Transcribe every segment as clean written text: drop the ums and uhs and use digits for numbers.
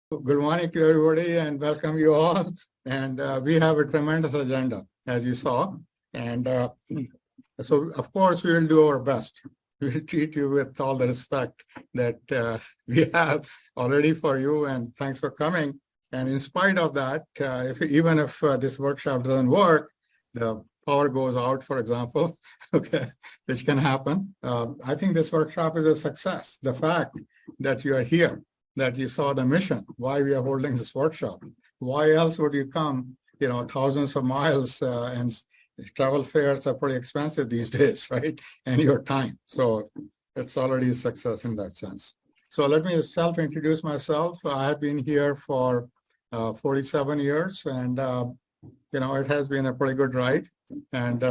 Good morning to everybody and welcome you all. And we have a tremendous agenda, as you saw. And so, of course, we will do our best. We will treat you with all the respect that we have already for you. And thanks for coming. And in spite of that, even if this workshop doesn't work, the power goes out, for example, okay, which can happen. I think this workshop is a success. The fact that you are here, that you saw the mission, why we are holding this workshop. Why else would you come, thousands of miles and travel fares are pretty expensive these days, right? And your time. So it's already a success in that sense. So let me self-introduce myself. I have been here for 47 years and, it has been a pretty good ride. And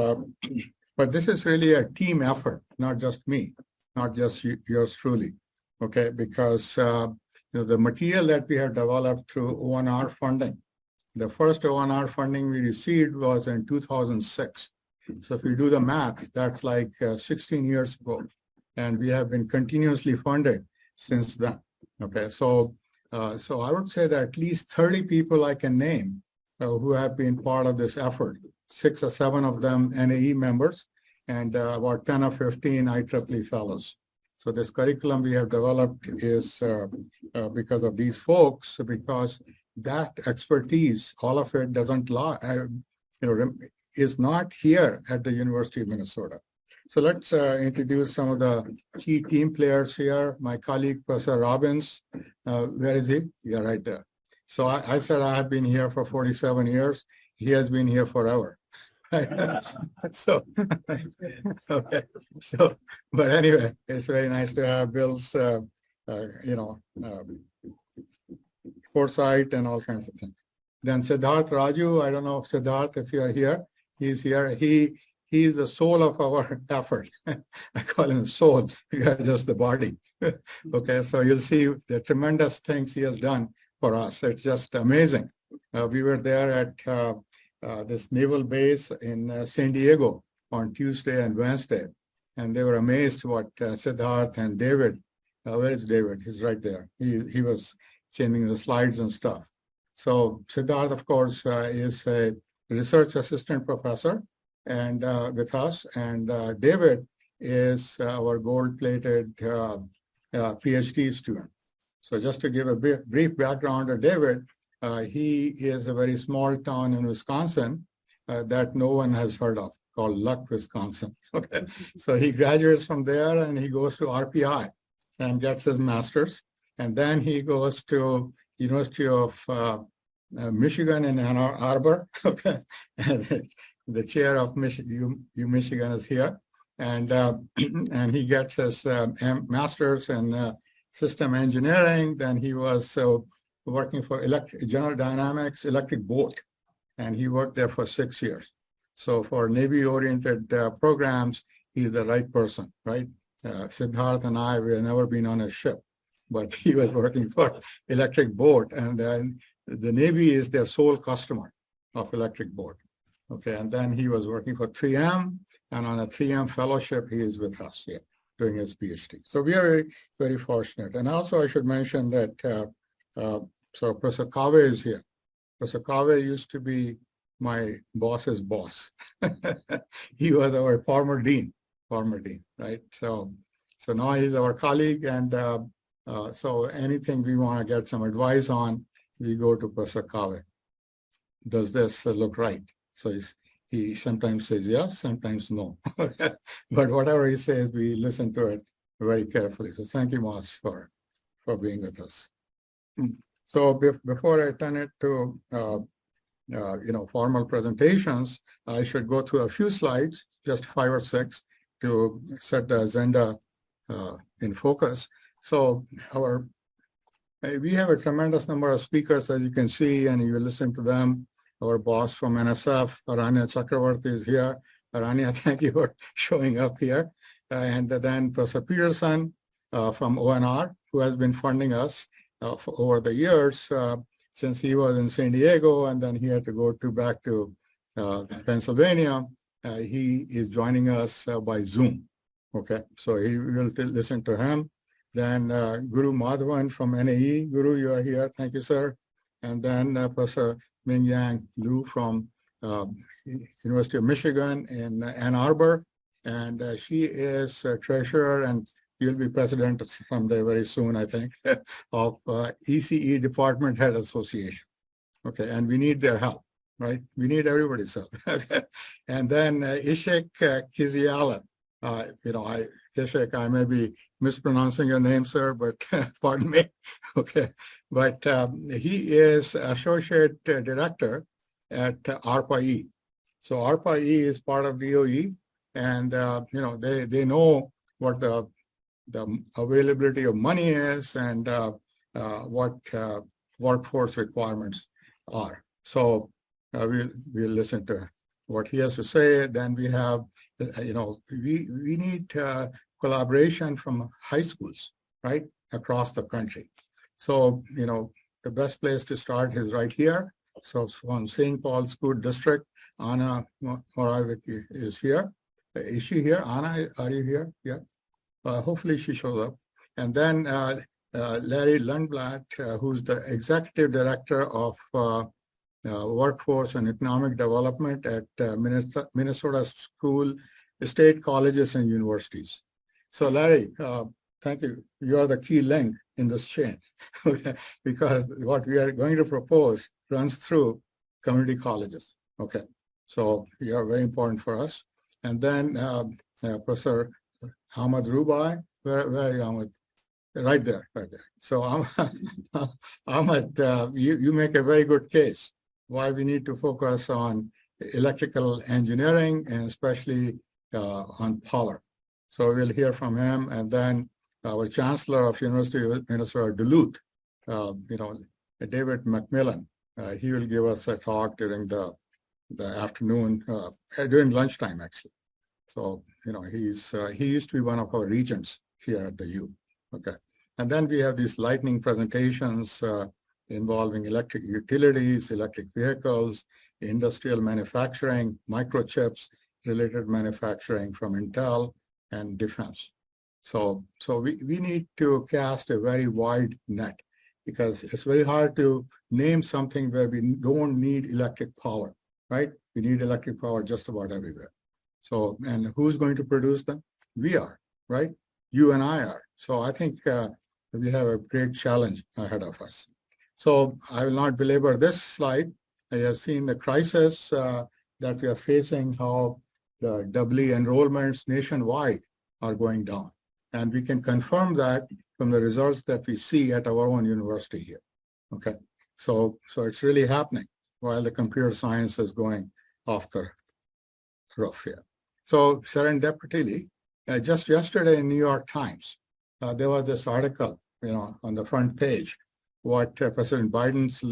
but this is really a team effort, not just me, not just yours truly, okay? Because the material that we have developed through ONR funding, the first ONR funding we received was in 2006. So if you do the math, that's like 16 years ago. And we have been continuously funded since then, okay? So I would say that at least 30 people I can name who have been part of this effort, 6 or 7 of them NAE members, and about 10 or 15 IEEE fellows. So this curriculum we have developed is because of these folks, because that expertise, all of it doesn't lie, is not here at the University of Minnesota. So let's introduce some of the key team players here. My colleague, Professor Robbins, where is he? Yeah, right there. So I said I have been here for 47 years. He has been here forever. So, okay. So, but anyway, it's very nice to have Bill's, foresight and all kinds of things. Then Siddharth Raju, I don't know if Siddharth, if you are here, he's here. He's the soul of our effort. I call him soul. We are just the body. Okay, so you'll see the tremendous things he has done for us. It's just amazing. We were there at this naval base in San Diego on Tuesday and Wednesday. And they were amazed what Siddharth and David, where is David? He's right there. He was changing the slides and stuff. So Siddharth, of course, is a research assistant professor and with us. And David is our gold-plated PhD student. So just to give a brief background of David, he is a very small town in Wisconsin that no one has heard of, called Luck, Wisconsin. Okay. So he graduates from there and he goes to RPI and gets his master's. And then he goes to University of Michigan in Ann Arbor. Okay. And the chair of Michigan is here. And, and he gets his master's in system engineering. Then he was working for General Dynamics Electric Boat, and he worked there for 6 years. So for Navy-oriented programs, he's the right person, right? Siddharth and I, we have never been on a ship, but he was working for Electric Boat, and then the Navy is their sole customer of Electric Boat. Okay, and then he was working for 3M, and on a 3M fellowship, he is with us here doing his PhD. So we are very, very fortunate. And also I should mention that so Professor Kave is here. Professor Kave used to be my boss's boss. He was our former dean, right? So now he's our colleague, and so anything we want to get some advice on, we go to Professor Kave. Does this look right? So he sometimes says yes, sometimes no. But whatever he says, we listen to it very carefully. So thank you, Moss, for being with us. So before I turn it to formal presentations, I should go through a few slides, just 5 or 6, to set the agenda in focus. So we have a tremendous number of speakers, as you can see, and you listen to them. Our boss from NSF, Aranya Chakravarti, is here. Aranya, thank you for showing up here. And then Professor Peterson from ONR, who has been funding us over the years since he was in San Diego, and then he had to go back to Pennsylvania. He is joining us by Zoom. Okay, so he will listen to him. Then Guru Madhavan from NAE. Guru, you are here. Thank you, sir. And then Professor Mingyang Liu from University of Michigan in Ann Arbor. And she is treasurer, and you'll be president someday very soon, I think, of ECE Department Head Association. Okay, and we need their help, right? We need everybody's help. And then Ishik Kiziala. Ishik, I may be mispronouncing your name, sir, but pardon me. Okay, but he is associate director at ARPA-E. So ARPA-E is part of DOE, and they know what the availability of money is and what workforce requirements are. So we'll listen to what he has to say. Then we have, we need collaboration from high schools, right, across the country. So, the best place to start is right here. So from St. Paul School District, Anna Moravik is here. Is she here? Anna, are you here? Yeah. Hopefully she shows up. And then Larry Lundblad, who's the executive director of workforce and economic development at Minnesota State Colleges and Universities. So Larry, thank you. You are the key link in this chain because what we are going to propose runs through community colleges. Okay, so you are very important for us. And then Professor Ahmad Rubai, where are you, Ahmad? Right there. So Ahmad, you make a very good case why we need to focus on electrical engineering and especially on power. So we'll hear from him, and then our Chancellor of University of Minnesota Duluth, David McMillan, he will give us a talk during the afternoon, during lunchtime actually. So he used to be one of our regents here at the U. Okay, and then we have these lightning presentations involving electric utilities, electric vehicles, industrial manufacturing, microchips, related manufacturing from Intel and defense. So we need to cast a very wide net because it's very hard to name something where we don't need electric power, right? We need electric power just about everywhere. So, and who's going to produce them? We are, right? You and I are. So I think we have a great challenge ahead of us. So I will not belabor this slide. I have seen the crisis that we are facing, how the EE enrollments nationwide are going down. And we can confirm that from the results that we see at our own university here. Okay, so it's really happening while the computer science is going off the roof here. So serendipitously, just yesterday in New York Times, there was this article, on the front page, what President Biden's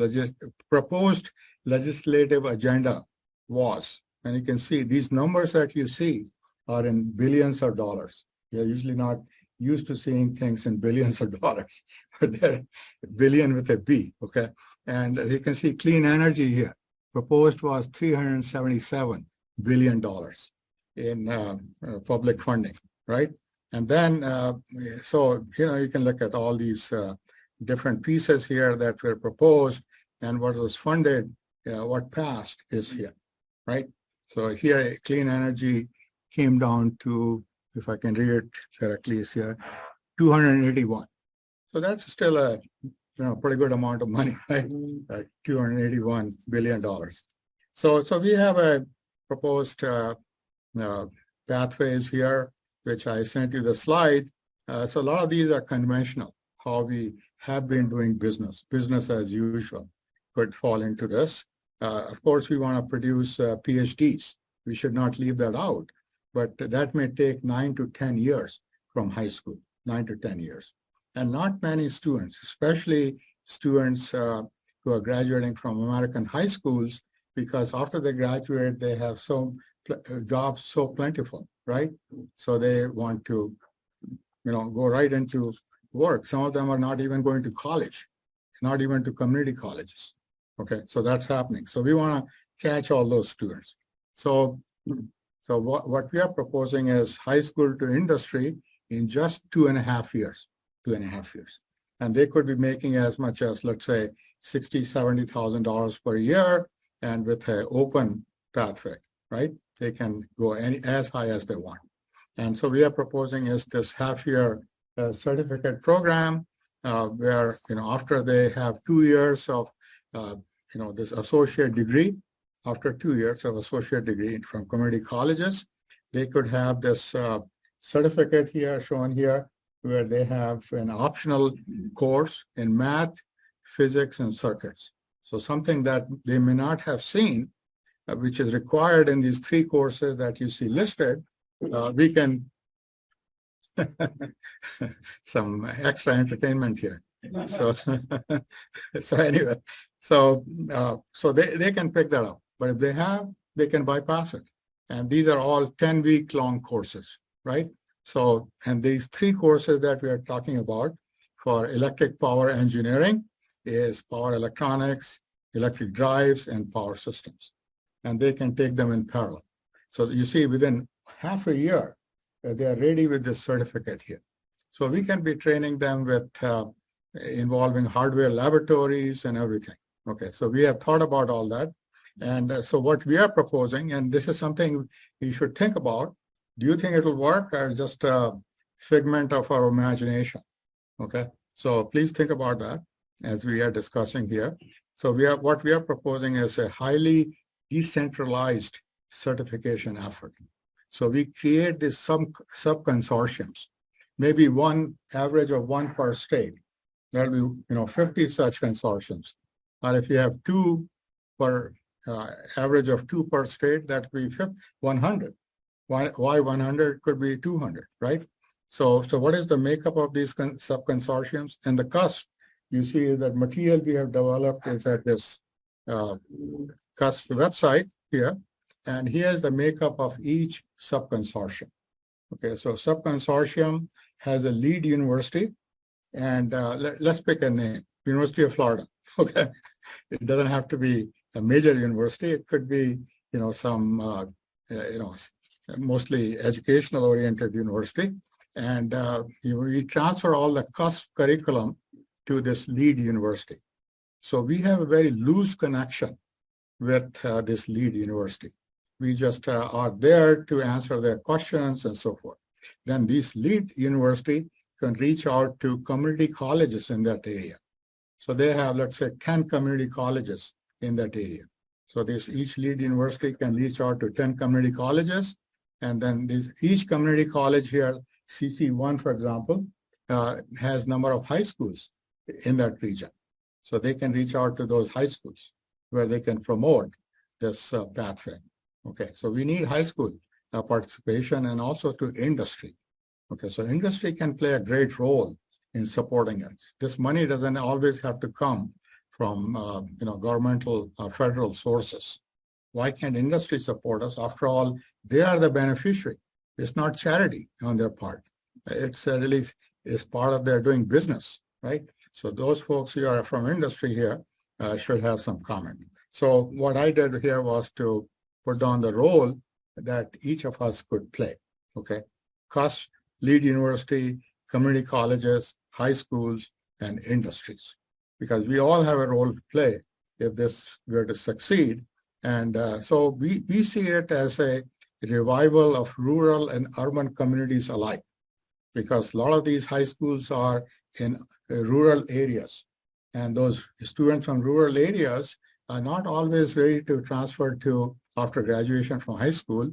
proposed legislative agenda was. And you can see these numbers that you see are in billions of dollars. You're usually not used to seeing things in billions of dollars, but they're billion with a B, okay? And as you can see, clean energy here, proposed was $377 billion in public funding, right? And then, so, you can look at all these different pieces here that were proposed and what was funded, what passed is here, right? So here, clean energy came down to, if I can read it correctly, is here, 281. So that's still a pretty good amount of money, right? $281 billion. So we have a proposed pathways here, which I sent you the slide. So a lot of these are conventional, how we have been doing business as usual could fall into this. Of course, we want to produce PhDs. We should not leave that out, but that may take 9 to 10 years from high school, 9 to 10 years. And not many students, especially students who are graduating from American high schools, because after they graduate, they have jobs so plentiful, right? So they want to, go right into work. Some of them are not even going to college, not even to community colleges. Okay, so that's happening. So we want to catch all those students. So what we are proposing is high school to industry in just 2.5 years. 2.5 years. And they could be making as much as, let's say, $60,000, $70,000 per year, and with an open pathway, right? They can go as high as they want. And so we are proposing is this half-year certificate program where, after they have 2 years of, this associate degree, after 2 years of associate degree from community colleges, they could have this certificate here shown here, where they have an optional course in math, physics, and circuits. So something that they may not have seen, which is required in these 3 courses that you see listed, we can some extra entertainment here. So, so anyway, so they can pick that up. But if they have, they can bypass it. And these are all 10-week long courses, right? So, and these 3 courses that we are talking about for electric power engineering is power electronics, electric drives, and power systems. And they can take them in parallel. So you see, within half a year, they are ready with this certificate here. So we can be training them with involving hardware laboratories and everything. Okay, so we have thought about all that. And so what we are proposing, and this is something you should think about, do you think it will work or just a figment of our imagination? Okay, so please think about that as we are discussing here. So what we are proposing is a highly decentralized certification effort. So we create these sub-consortiums, maybe one average of 1 per state. There'll be 50 such consortiums. Or if you have 2 per average of 2 per state, that would be 100. Why 100 could be 200, right? So what is the makeup of these sub-consortiums? And the CUSP, you see that material we have developed is at this CUSP website here. And here's the makeup of each sub-consortium. Okay, so sub-consortium has a lead university, and let's pick a name, University of Florida. Okay, it doesn't have to be a major university. It could be, some, mostly educational-oriented university. And we transfer all the CUSP curriculum to this lead university. So we have a very loose connection with this lead university. We just are there to answer their questions and so forth. Then this lead university can reach out to community colleges in that area. So they have, let's say, 10 community colleges in that area. So each lead university can reach out to 10 community colleges. And then each community college here, CC1, for example, has number of high schools in that region. So they can reach out to those high schools where they can promote this pathway. Okay, so we need high school participation and also to industry. Okay, so industry can play a great role in supporting it. This money doesn't always have to come from governmental federal sources. Why can't industry support us? After all, they are the beneficiary. It's not charity on their part. It's really is part of their doing business, right? So those folks who are from industry here should have some comment. So what I did here was to put down the role that each of us could play. Okay, CUSP, lead university, community colleges, high schools, and industries, because we all have a role to play if this were to succeed. And so we see it as a revival of rural and urban communities alike, because a lot of these high schools are in rural areas, and those students from rural areas are not always ready to transfer to, after graduation from high school,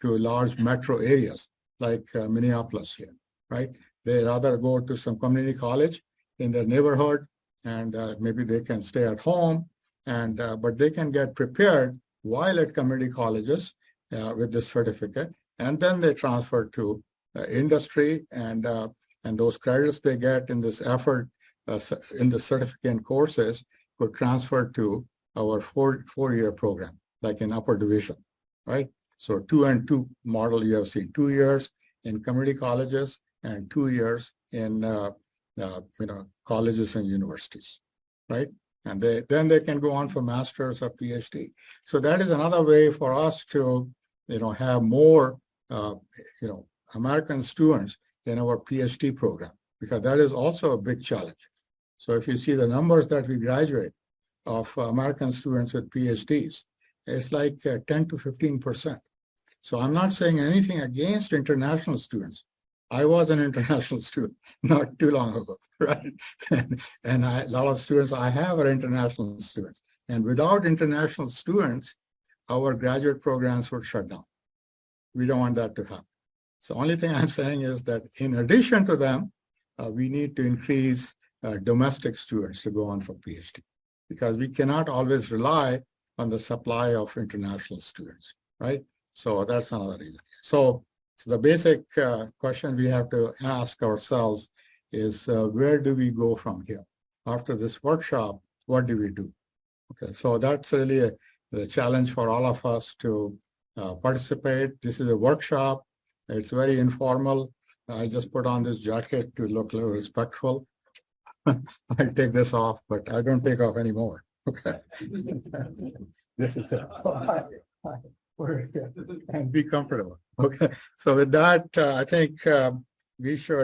to large metro areas like Minneapolis here, right? They rather go to some community college in their neighborhood, and maybe they can stay at home, and but they can get prepared while at community colleges with this certificate, and then they transfer to industry, and those credits they get in this effort in the certificate courses could transfer to our four-year program, like in upper division, right? So 2 and 2 model you have seen, 2 years in community colleges and 2 years in colleges and universities, right? And then they can go on for master's or PhD. So that is another way for us to have more American students in our PhD program, because that is also a big challenge. So if you see the numbers that we graduate of American students with PhDs, it's like 10 to 15%. So I'm not saying anything against international students. I was an international student not too long ago, right? And a lot of students I have are international students. And without international students, our graduate programs would shut down. We don't want that to happen. So the only thing I'm saying is that in addition to them, we need to increase domestic students to go on for PhD, because we cannot always rely on the supply of international students, right? So that's another reason. So the basic question we have to ask ourselves is where do we go from here? After this workshop, what do we do? Okay, so that's really the challenge for all of us to participate. This is a workshop. It's very informal. I just put on this jacket to look a little respectful. I take this off, but I don't take off anymore. Okay. This is it. And be comfortable. Okay. So with that, I think we should